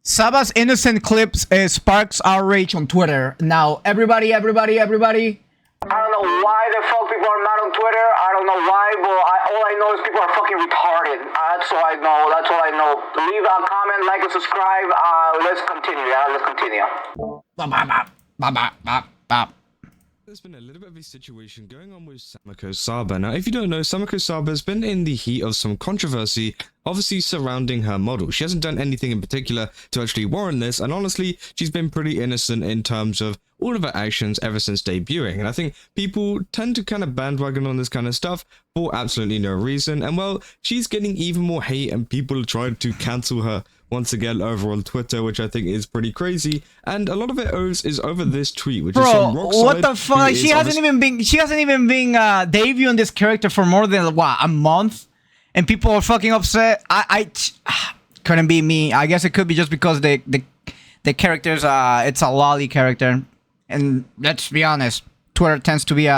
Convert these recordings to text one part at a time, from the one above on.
Saba's innocent clips sparks outrage on Twitter. Now, everybody. I don't know why the fuck people are mad on Twitter. I don't know why, but all I know is people are fucking retarded. That's all I know. That's all I know. Leave a comment, like, and subscribe. Let's continue. Let's continue. There's been a little bit of a situation going on with Saba. Now, if you don't know, Saba has been in the heat of some controversy, obviously surrounding her model. She hasn't done anything in particular to actually warrant this, and honestly, she's been pretty innocent in terms of all of her actions ever since debuting. And I think people tend to kind of bandwagon on this kind of stuff for absolutely no reason. And well, she's getting even more hate, and people are trying to cancel her once again over on Twitter, which I think is pretty crazy. And a lot of it is over this tweet, which is from Rockside. What the fuck? She hasn't even been debuting this character for more than what, a month, and people are fucking upset. I couldn't be me. I guess it could be just because the character's it's a lolly character, and let's be honest, Twitter tends to be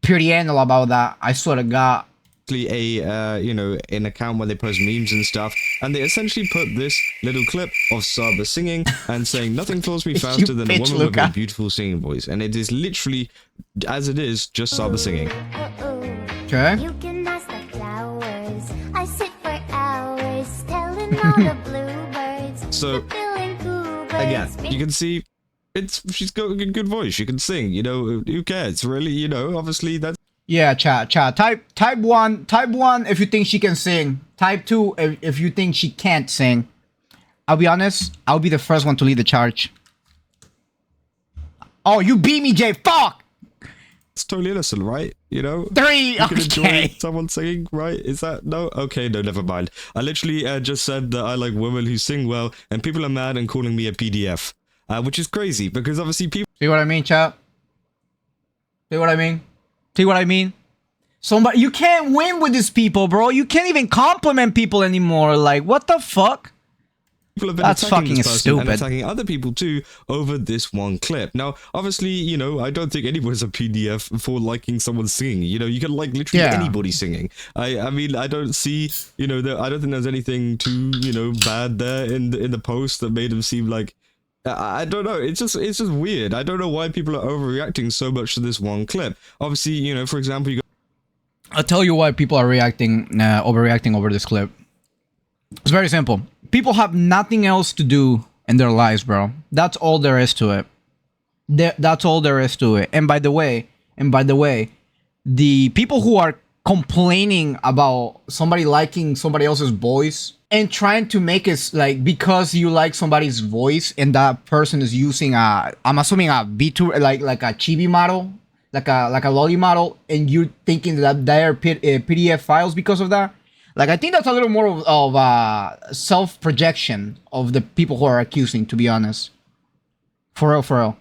pretty anal about that. I swear to God. An account where they post memes and stuff, and they essentially put this little clip of Saba singing and saying nothing fills me faster than a woman with a beautiful singing voice, and it is literally, as it is, just Saba singing. Okay. You can ask the flowers. I sit for hours telling all the bluebirds. So again, you can see she's got a good voice. She can sing. Who cares really? Obviously that's. Yeah, chat. Type 1 if you think she can sing. Type 2 if you think she can't sing. I'll be honest, I'll be the first one to lead the charge. Oh, you beat me, Jay. Fuck! It's totally innocent, right? 3, you can enjoy okay. someone singing, right? Is that no? Okay, no, never mind. I literally just said that I like women who sing well, and people are mad and calling me a PDF, which is crazy because obviously people. See what I mean, chat? See what I mean? Somebody, you can't win with these people, bro. You can't even compliment people anymore. Like, what the fuck? People have been That's attacking fucking this person stupid. and attacking other people too over this one clip. Now, obviously, I don't think anyone's a PDF for liking someone singing. You can like literally anybody singing. I mean, I don't see, I don't think there's anything too, bad there in the post that made him seem like. I don't know. It's just weird. I don't know why people are overreacting so much to this one clip. Obviously, for example, I'll tell you why people are overreacting over this clip. It's very simple. People have nothing else to do in their lives, bro. That's all there is to it. That's all there is to it. And by the way, the people who are complaining about somebody liking somebody else's voice and trying to make it like because you like somebody's voice and that person is using I'm assuming a VTuber like a chibi model, like a lolly model, and you're thinking that they're PDF files because of that. Like, I think that's a little more of self-projection of the people who are accusing, to be honest. For real.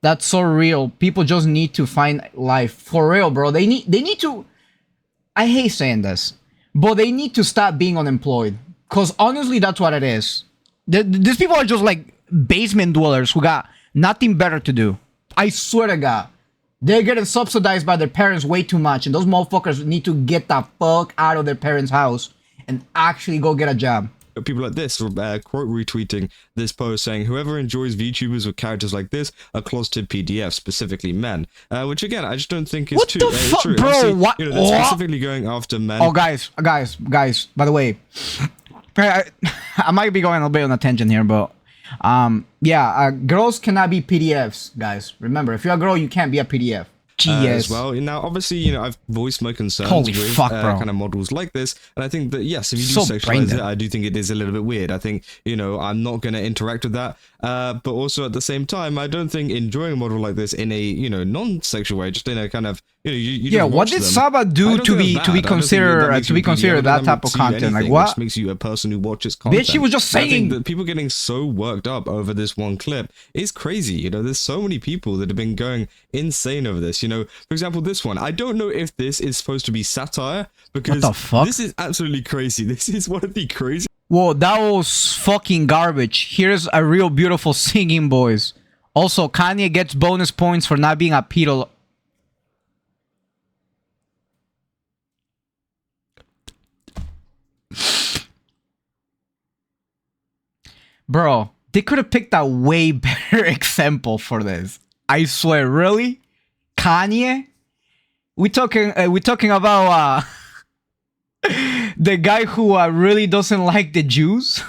That's so real. People just need to find life. For real, bro. They need to... I hate saying this, but they need to stop being unemployed. Because honestly, that's what it is. These people are just like basement dwellers who got nothing better to do. I swear to God. They're getting subsidized by their parents way too much, and those motherfuckers need to get the fuck out of their parents' house and actually go get a job. People like this quote retweeting this post saying, whoever enjoys VTubers with characters like this are closeted PDFs, specifically men. Which again, I just don't think is true. What the fuck, true. bro? Obviously, What? They're specifically going after men. Oh, guys. By the way, I might be going a little bit on a tangent here, but girls cannot be PDFs, guys. Remember, if you're a girl, you can't be a PDF. As well. Now, obviously, I've voiced my concerns with kind of models like this, and I think that yes, if you do sexualize it, I do think it is a little bit weird. I think I'm not going to interact with that, but also at the same time, I don't think enjoying a model like this in a non-sexual way, just in a kind of what did Saba do to be considered that type of content? Like what? Which makes you a person who watches content. Bitch, she was just saying. I think that people getting so worked up over this one clip is crazy. There's so many people that have been going insane over this. For example, this one. I don't know if this is supposed to be satire because this is absolutely crazy. This is one of the crazy. Whoa, that was fucking garbage. Here's a real beautiful singing voice. Also, Kanye gets bonus points for not being a pedo. Bro, they could have picked a way better example for this. I swear, really? Kanye? We talking about the guy who really doesn't like the Jews?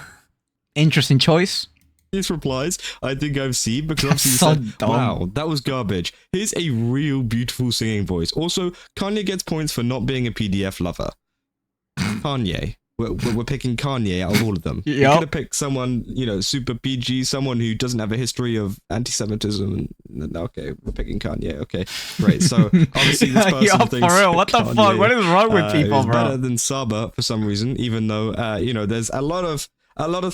Interesting choice. His replies, I think I've seen, because obviously So he said, dumb. wow, that was garbage. Here's a real beautiful singing voice. Also, Kanye gets points for not being a PDF lover. Kanye. We're picking Kanye out of all of them. You Yup. could have picked someone, you know, super PG, someone who doesn't have a history of anti-Semitism. Okay, we're picking Kanye. Okay, great. So obviously this person Yo, thinks for real, what the Kanye, fuck? What is wrong with people, is bro? better than Saba for some reason, even though you know, there's a lot of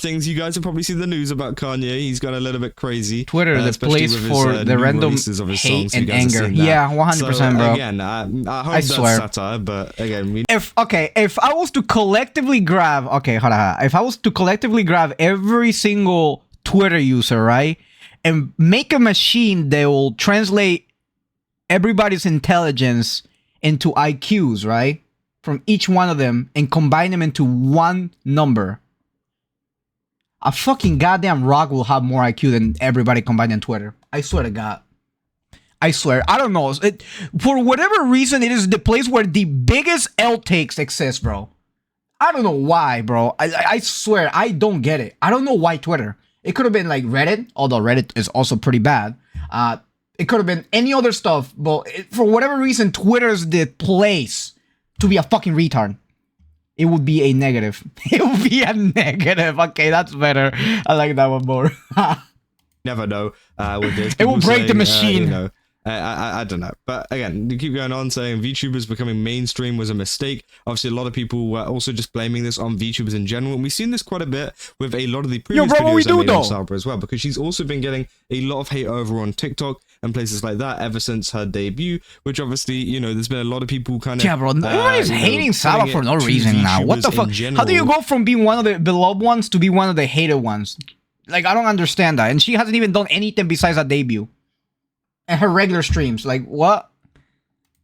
things. You guys have probably seen the news about Kanye. He's gone a little bit crazy. Twitter, the especially place with his, for the new random releases of his hate songs. You and guys have anger. seen that. Yeah, 100%, bro. Again, I hope I that's swear. satire, but again, we If I was to collectively grab, hold on. If I was to collectively grab every single Twitter user, right, and make a machine that will translate everybody's intelligence into IQs, right, from each one of them, and combine them into one number, a fucking goddamn rock will have more IQ than everybody combined on Twitter. I swear to God. I swear. I don't know. For whatever reason, it is the place where the biggest L takes exist, bro. I don't know why, bro. I swear, I don't get it. I don't know why Twitter. It could have been like Reddit, although Reddit is also pretty bad. It could have been any other stuff, but for whatever reason, Twitter's the place to be a fucking retard. It would be a negative. It would be a negative. Okay, that's better. I like that one more. never know with this. It will People break the saying, machine. you know, I don't know. But again, you keep going on saying VTubers becoming mainstream was a mistake. Obviously, a lot of people were also just blaming this on VTubers in general. And we've seen this quite a bit with a lot of the previous bro, what we videos I do, made on though? Saba as well, because she's also been getting a lot of hate over on TikTok and places like that ever since her debut, which obviously, you know, there's been a lot of people kind of... Yeah, bro, everybody's hating Saba putting for it no to reason now. What the VTubers fuck? in How do you general. go from being one of the beloved ones to be one of the hated ones? Like, I don't understand that. And she hasn't even done anything besides a debut. And her regular streams. Like, what?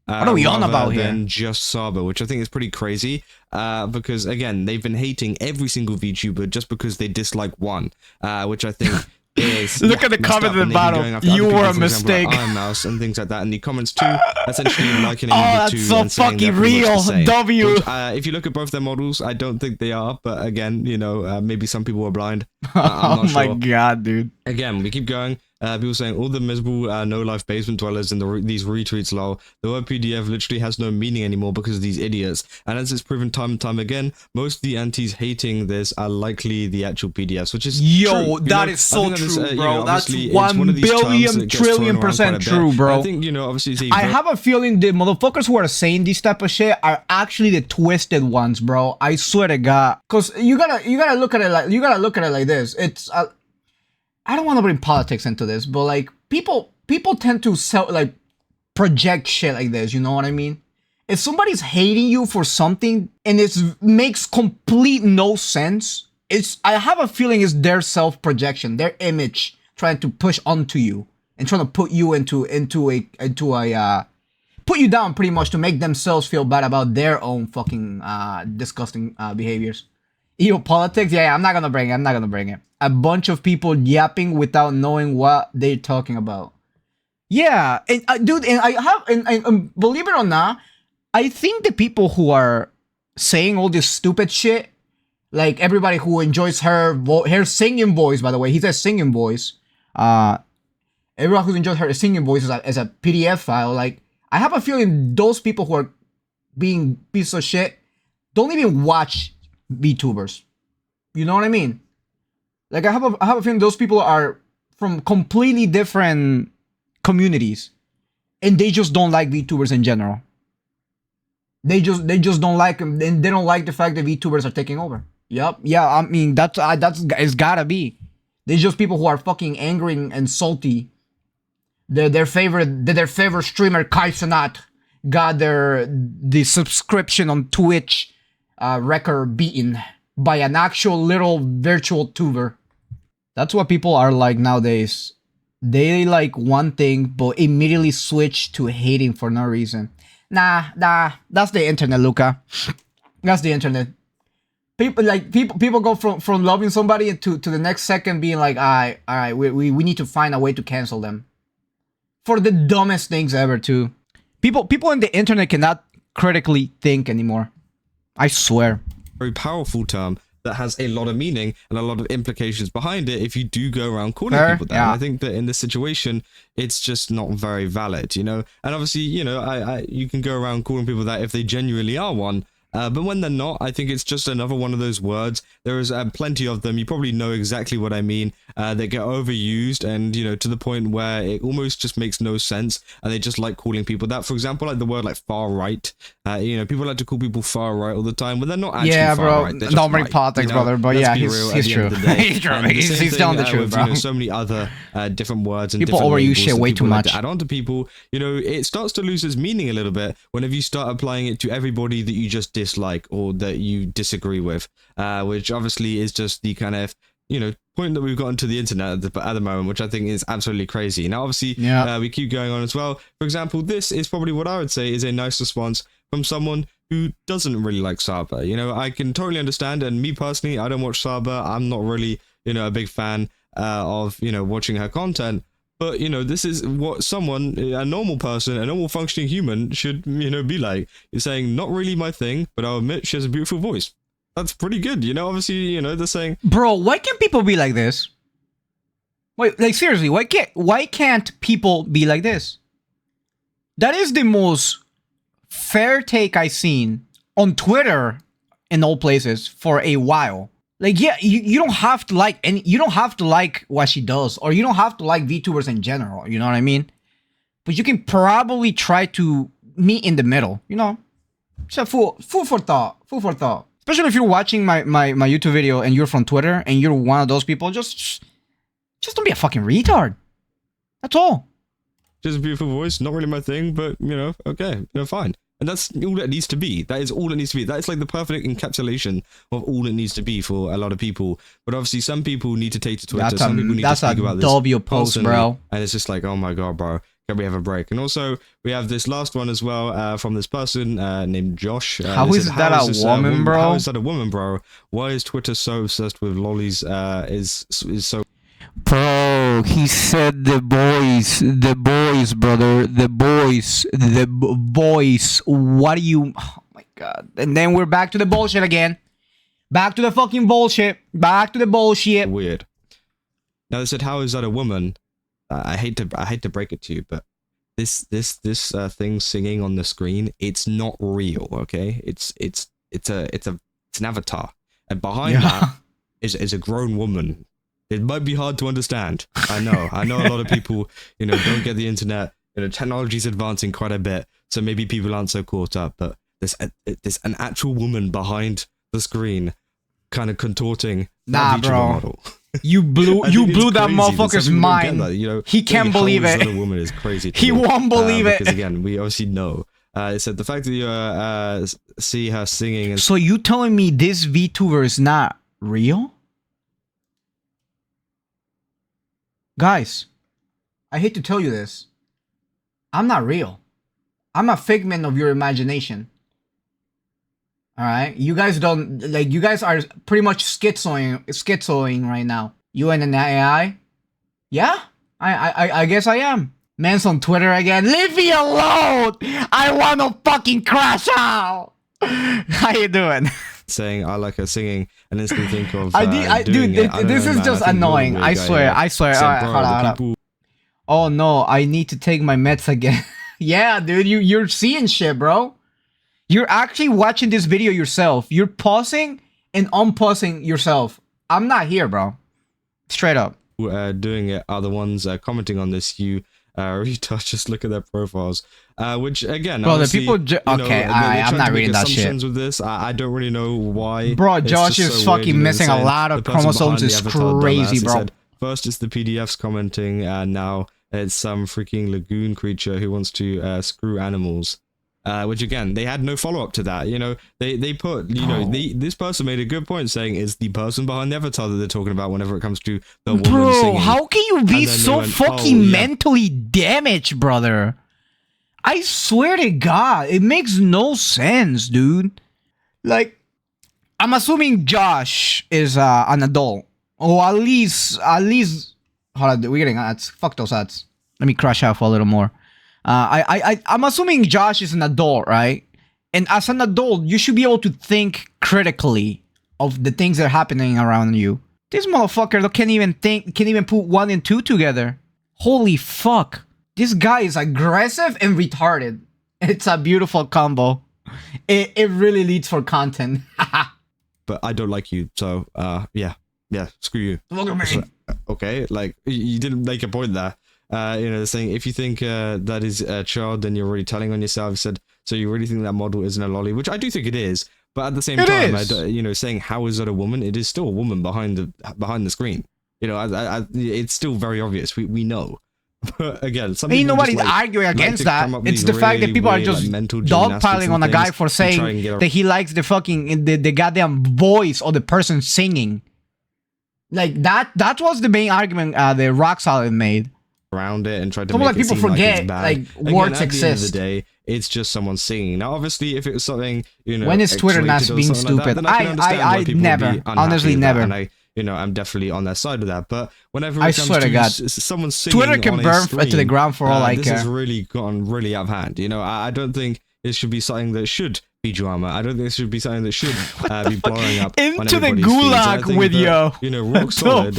What are we on rather about here? than just Saba, which I think is pretty crazy, because again, they've been hating every single VTuber just because they dislike one, which I think is Look at the messed comment up, at the and they've been bottom. going after You other were people, a for example, like mistake. Iron Mouse and things like that, and the comments too, essentially likening Oh, the that's two so and saying they're fucking pretty much the real. same. W. Which, if you look at both their models, I don't think they are, but again, you know, maybe some people are blind. I'm Oh not my sure. god, dude. Again, we keep going. People saying all the miserable no-life basement dwellers in these retweets, lol. The word PDF literally has no meaning anymore because of these idiots. And as it's proven time and time again, most of the antis hating this are likely the actual PDFs, which is Yo, true. You that know, is so I think true, you bro. know, That's obviously it's 1 one of these terms billion that gets thrown trillion around quite a percent bit. true, bro. I think, you know, obviously it's a I have a feeling the motherfuckers who are saying this type of shit are actually the twisted ones, bro. I swear to God. Cause you gotta look at it like this. It's I don't want to bring politics into this, but like people tend to project shit like this. You know what I mean? If somebody's hating you for something and it makes complete no sense, I have a feeling it's their self projection, their image trying to push onto you and trying to put you into a put you down pretty much to make themselves feel bad about their own fucking disgusting behaviors. Ew, politics? Yeah, I'm not gonna bring it. A bunch of people yapping without knowing what they're talking about. Yeah, and dude, and believe it or not, I think the people who are saying all this stupid shit, like everybody who enjoys her singing voice, by the way, he says singing voice. Everyone who enjoys her singing voice as a PDF file, like, I have a feeling those people who are being pieces of shit don't even watch VTubers. You know what I mean? Like, I have a feeling those people are from completely different communities, and they just don't like VTubers in general. They just don't like them, and they don't like the fact that VTubers are taking over. Yep, yeah. I mean, that's it's gotta be. They're just people who are fucking angry and salty. Their favorite streamer Kai Cenat got the subscription on Twitch record beaten by an actual little virtual tuber. That's what people are like nowadays. They like one thing, but immediately switch to hating for no reason. Nah, that's the internet, Luca. That's the internet. People go from loving somebody to the next second being like, all right, we need to find a way to cancel them for the dumbest things ever too. People on the internet cannot critically think anymore. I swear. Very powerful term that has a lot of meaning and a lot of implications behind it if you do go around calling people that. Yeah. And I think that in this situation, it's just not very valid, you know? And obviously, you know, you can go around calling people that if they genuinely are one. But when they're not, I think it's just another one of those words. There is plenty of them. You probably know exactly what I mean. They get overused and, you know, to the point where it almost just makes no sense. And they just like calling people that. For example, like the word like far right. You know, people like to call people far right all the time, but they're not actually far right. Don't bring politics, you know? brother. But yeah, he's true. He's true. He's telling the truth, with, bro. You know, so many other different words and people different overuse labels shit that way people too like much. to add on to people. You know, it starts to lose its meaning a little bit whenever you start applying it to everybody that you just dislike or that you disagree with, which obviously is just the kind of, you know, point that we've gotten to the internet at the moment, which I think is absolutely crazy. Now, obviously, we keep going on as well. For example, this is probably what I would say is a nice response from someone who doesn't really like Saba. You know, I can totally understand, and me personally, I don't watch Saba. I'm not really, you know, a big fan of, you know, watching her content. But, you know, this is what someone, a normal person, a normal functioning human should, you know, be like. You're saying, not really my thing, but I'll admit she has a beautiful voice. That's pretty good, you know? Obviously, you know, they're saying... Bro, why can't people be like this? Wait, like, seriously, why can't people be like this? That is the most fair take I've seen on Twitter in all places for a while. Like, yeah, you don't have to like you don't have to like what she does, or you don't have to like VTubers in general, you know what I mean? But you can probably try to meet in the middle, you know? So food for thought. Especially if you're watching my YouTube video and you're from Twitter and you're one of those people, just don't be a fucking retard. That's all. Just a beautiful voice, not really my thing, but, you know, okay, you know, fine. And that's all it needs to be. That is all it needs to be. That is like the perfect encapsulation of all it needs to be for a lot of people. But obviously, some people need to take to Twitter. Some people need to speak about this. That's a W post, bro. And it's just like, oh my god, bro. Can we have a break? And also, we have this last one as well from this person named Josh. How is that a woman, bro? How is that a woman, bro? Why is Twitter so obsessed with lollies? Is so... Bro, he said the boys, brother, the boys. What do you? Oh my god! And then we're back to the bullshit again. Back to the fucking bullshit. Back to the bullshit. Weird. Now they said, "How is that a woman?" I hate to break it to you, but this thing singing on the screen, it's not real. Okay, it's an avatar, and behind that is a grown woman. It might be hard to understand. I know a lot of people, you know, don't get the internet. You know, technology's advancing quite a bit, so maybe people aren't so caught up. But there's an actual woman behind the screen, kind of contorting that VTuber model. You blew that motherfucker's mind. That, you know, he can't believe it. That woman is crazy. He won't believe it. Because again, we obviously know. It said the fact that you see her singing. And so you telling me this VTuber is not real? Guys, I hate to tell you this. I'm not real. I'm a figment of your imagination. Alright? You guys don't, like, you guys are pretty much schizoing right now. You and an AI? Yeah? I guess I am. Man's on Twitter again. Leave me alone! I wanna fucking crash out! How you doing? Saying I like her singing and instantly think of dude, this is just annoying. I swear. Alright, hold on. Oh no, I need to take my meds again. Yeah, dude, you're seeing shit, bro. You're actually watching this video yourself. You're pausing and unpausing yourself. I'm not here, bro. Straight up. Doing it are the ones commenting on this. You retouch, just look at their profiles. Which again, bro, the people. Okay, I'm not reading that shit. With this, I don't really know why. Bro, Josh is so fucking missing a lot of chromosomes. Is crazy, bro. First, it's the PDFs commenting, and now it's some freaking lagoon creature who wants to screw animals. Which again, they had no follow up to that. You know, they put, you know, this person made a good point saying it's the person behind the avatar that they're talking about whenever it comes to the woman singing. Bro, how can you be so fucking mentally damaged, brother? I swear to God, it makes no sense, dude. Like, I'm assuming Josh is an adult, or at least. Hold on, we're getting ads. Fuck those ads. Let me crash out for a little more. I'm assuming Josh is an adult, right? And as an adult, you should be able to think critically of the things that are happening around you. This motherfucker can't even put 1 and 2 together. Holy fuck. This guy is aggressive and retarded. It's a beautiful combo. It really leads for content. But I don't like you, so yeah, screw you. Look at me. Okay, like you didn't make a point there. Saying if you think that is a child, then you're really telling on yourself. You said, so you really think that model isn't a lolly, which I do think it is. But at the same time, saying how is that a woman? It is still a woman behind the screen. It's still very obvious. We know. But again, ain't nobody's arguing against that. It's the fact that people are just dogpiling on a guy for saying that he likes the fucking the goddamn voice of the person singing. Like that was the main argument the Rock Solid made. Around it and tried to some make like people it seem forget like it's bad. like words Again, at exist. the end of the day, it's just someone singing. Now, obviously, if it was something when is Twitter not being stupid? Like I never, honestly, never. And I'm definitely on their side of that. But whenever it I comes swear to God, someone singing, Twitter can burn to the ground for all I care. This has really gotten really out of hand. I don't think it should be something that should be drama. I don't think it should be something that should be blowing up into the gulag with you. Rock Solid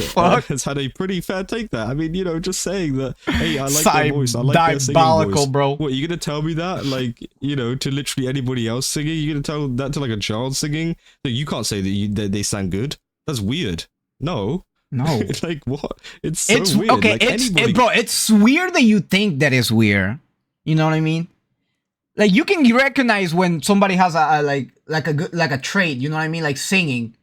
has had a pretty fair take there. I mean, just saying that, hey, I like their voice, I like their singing voice. Bro. What, you gonna tell me that? Like, to literally anybody else singing? You gonna tell that to like a child singing? That you can't say that they sound good. That's weird. No. Like what? It's so weird. Okay, like, it's weird that you think that is weird. You know what I mean? Like you can recognize when somebody has a trait, you know what I mean? Like singing.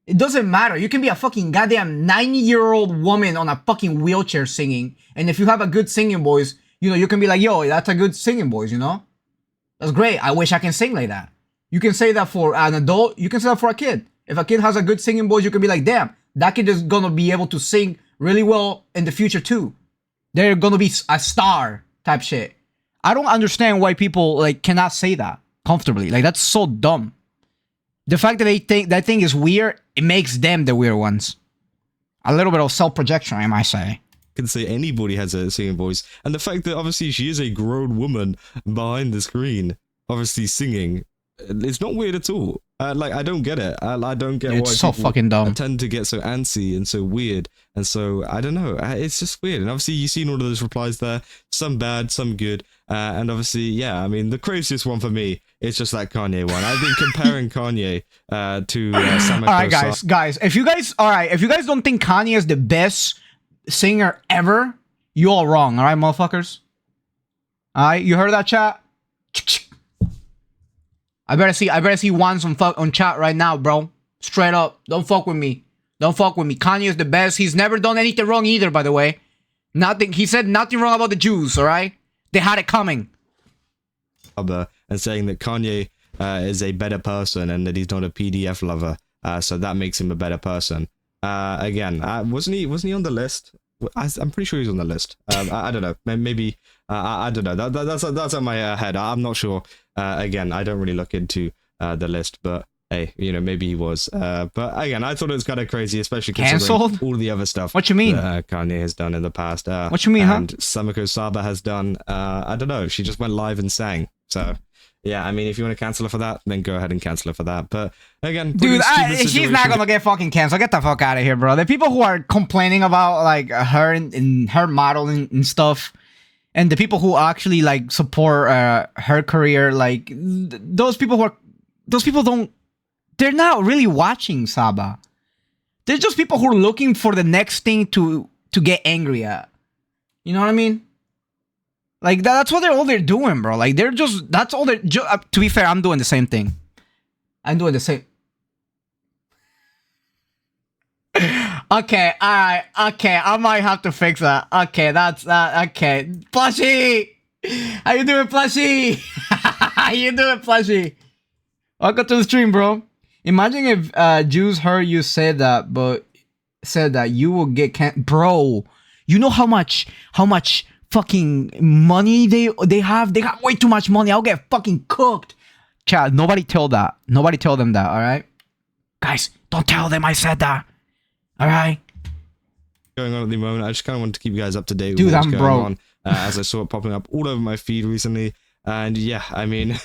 It doesn't matter. You can be a fucking goddamn 90-year-old woman on a fucking wheelchair singing. And if you have a good singing voice, you can be like, yo, that's a good singing voice, That's great. I wish I can sing like that. You can say that for an adult. You can say that for a kid. If a kid has a good singing voice, you can be like, damn, that kid is gonna be able to sing really well in the future too. They're gonna be a star type shit. I don't understand why people cannot say that comfortably. Like that's so dumb. The fact that they think that thing is weird, it makes them the weird ones. A little bit of self-projection, I might say. Can say anybody has a singing voice, and the fact that obviously she is a grown woman behind the screen, obviously singing, it's not weird at all. I don't get it. I don't get why it's so fucking dumb. Tend to get so antsy and so weird, and so I don't know. It's just weird. And obviously you've seen all of those replies there. Some bad, some good. And obviously, yeah. I mean, the craziest one for me is just that Kanye one. I've been comparing Kanye to Saba. All right, guys. If you guys don't think Kanye is the best singer ever, you all wrong. All right, motherfuckers. All right, you heard that, chat? I better see ones on chat right now, bro. Straight up. Don't fuck with me. Kanye is the best. He's never done anything wrong either, by the way. Nothing. He said nothing wrong about the Jews, all right? They had it coming. And saying that Kanye is a better person and that he's not a PDF lover. So that makes him a better person. Again, wasn't he on the list? I'm pretty sure he's on the list. I don't know. Maybe I don't know. That's on my head. I'm not sure. Again, I don't really look into the list, but hey, maybe he was. But again, I thought it was kind of crazy, especially considering all the other stuff. What you mean? That Kanye has done in the past. What you mean, and Saba has done. I don't know. She just went live and sang. So yeah, I mean, if you want to cancel her for that, then go ahead and cancel her for that. But again, dude, she's not gonna get fucking canceled. Get the fuck out of here, bro. The people who are complaining about her and her modeling and stuff, and the people who actually support her career, those people don't. They're not really watching Saba. They're just people who are looking for the next thing to get angry at. You know what I mean? That's what they're doing, bro. That's all they're. To be fair, I'm doing the same thing. I'm doing the same. Okay, alright, okay, I might have to fix that. Okay, that's that. Okay, Plushie, how you doing, Plushie? How you doing, Plushie? Welcome to the stream, bro. Imagine if Jews heard you say that, but said that you will get bro. You know how much fucking money they have? They got way too much money. I'll get fucking cooked. Chat, nobody tell them that, all right? Guys, don't tell them I said that. All right. Going on at the moment. I just kind of wanted to keep you guys up to date with Dude, what's I'm going broke. on, as I saw it popping up all over my feed recently. And yeah, I mean,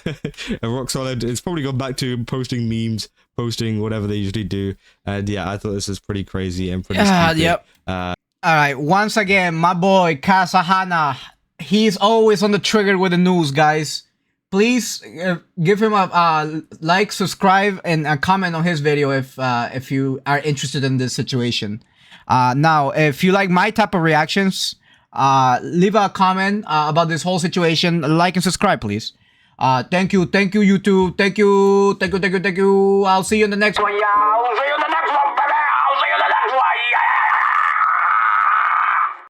rock solid. It's probably gone back to posting memes, posting whatever they usually do. And yeah, I thought this is pretty crazy and pretty stupid. Yep. All right. Once again, my boy Kasahana, he's always on the trigger with the news, guys. Please give him a like, subscribe, and a comment on his video if you are interested in this situation. Now, if you like my type of reactions, leave a comment about this whole situation. Like and subscribe, please. Thank you, YouTube. Thank you. I'll see you in the next one. Yeah, I'll see you in the